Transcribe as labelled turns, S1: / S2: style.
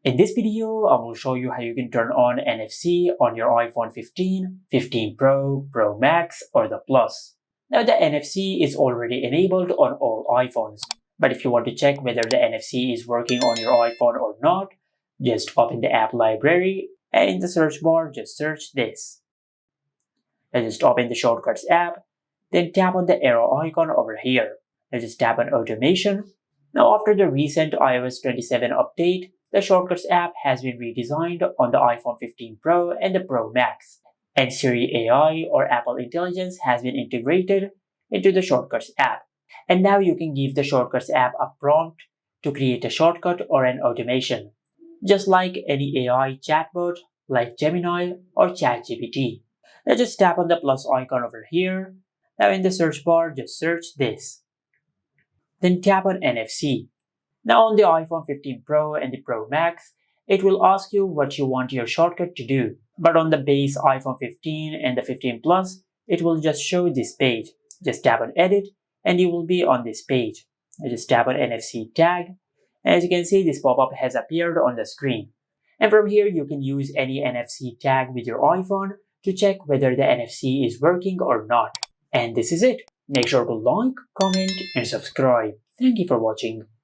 S1: In this video, I will show you how you can turn on NFC on your iPhone 15, 15 Pro, Pro Max, or the Plus. Now the NFC is already enabled on all iPhones, but if you want to check whether the NFC is working on your iPhone or not, just open the app library and in the search bar, just search this. Now just open the Shortcuts app, then tap on the arrow icon over here. Now just tap on Automation. Now after the recent iOS 27 update, the Shortcuts app has been redesigned on the iPhone 15 Pro and the Pro Max, and Siri AI or Apple Intelligence has been integrated into the Shortcuts app. And now you can give the Shortcuts app a prompt to create a shortcut or an automation, just like any AI chatbot like Gemini or ChatGPT. Now just tap on the plus icon over here. Now in the search bar, just search this. Then tap on NFC. Now on the iPhone 15 Pro and the Pro Max, it will ask you what you want your shortcut to do. But on the base iPhone 15 and the 15 Plus, it will just show this page. Just tap on Edit and you will be on this page. Just tap on NFC tag. And as you can see, this pop-up has appeared on the screen. And from here, you can use any NFC tag with your iPhone to check whether the NFC is working or not. And this is it. Make sure to like, comment, and subscribe. Thank you for watching.